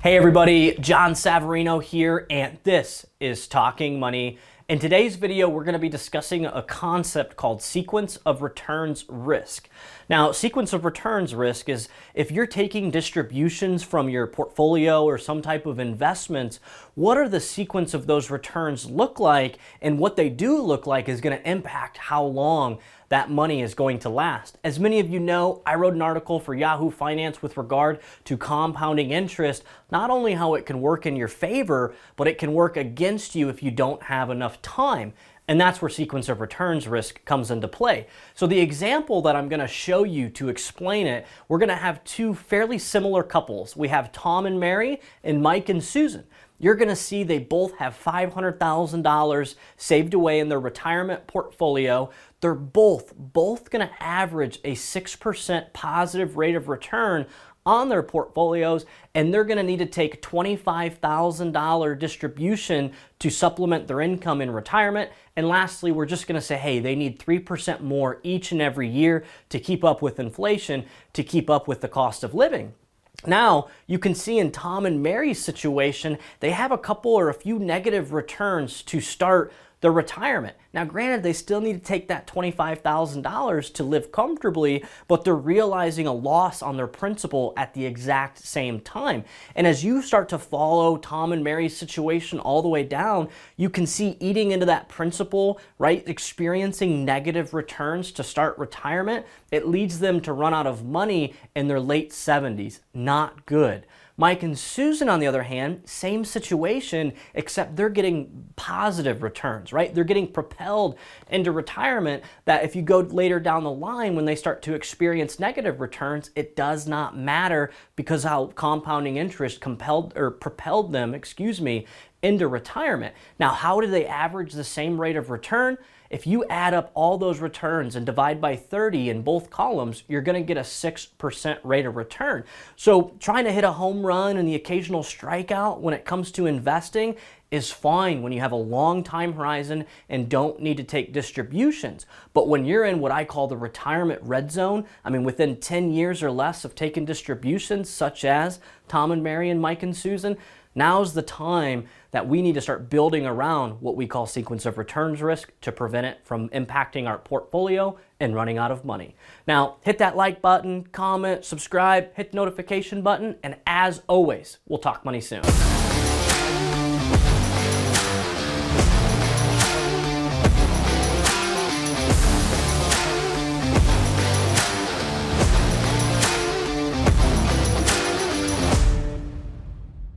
Hey everybody, John Savarino here, and this is Talking Money. In today's video, we're going to be discussing a concept called sequence of returns risk. Now, sequence of returns risk is if you're taking distributions from your portfolio or some type of investments, what are the sequence of those returns look like, and what they do look like is going to impact how long that money is going to last. As many of you know, I wrote an article for Yahoo Finance with regard to compounding interest, not only how it can work in your favor, but it can work against you if you don't have enough time. And that's where sequence of returns risk comes into play. So the example that I'm going to show you to explain it, we're going to have two fairly similar couples. We have Tom and Mary and Mike and Susan. You're going to see they both have $500,000 saved away in their retirement portfolio. They're both going to average a 6% positive rate of return on their portfolios, and they're going to need to take $25,000 distribution to supplement their income in retirement. And lastly, we're just going to say, hey, they need 3% more each and every year to keep up with inflation, to keep up with the cost of living. Now, you can see in Tom and Mary's situation, they have a couple or a few negative returns to start their retirement. Now, granted, they still need to take that $25,000 to live comfortably, but they're realizing a loss on their principal at the exact same time. And as you start to follow Tom and Mary's situation all the way down, you can see eating into that principal, right? Experiencing negative returns to start retirement, it leads them to run out of money in their late 70s. Not good. Mike and Susan, on the other hand, same situation, except they're getting positive returns, right? They're getting propelled into retirement that if you go later down the line when they start to experience negative returns, it does not matter because how compounding interest propelled them, into retirement. Now, how do they average the same rate of return? If you add up all those returns and divide by 30 in both columns, you're going to get a 6% rate of return. So trying to hit a home run and the occasional strikeout when it comes to investing is fine when you have a long time horizon and don't need to take distributions. But when you're in what I call the retirement red zone, within 10 years or less of taking distributions, such as Tom and Mary and Mike and Susan, now's the time that we need to start building around what we call sequence of returns risk to prevent it from impacting our portfolio and running out of money. Now, hit that like button, comment, subscribe, hit the notification button, and as always, we'll talk money soon.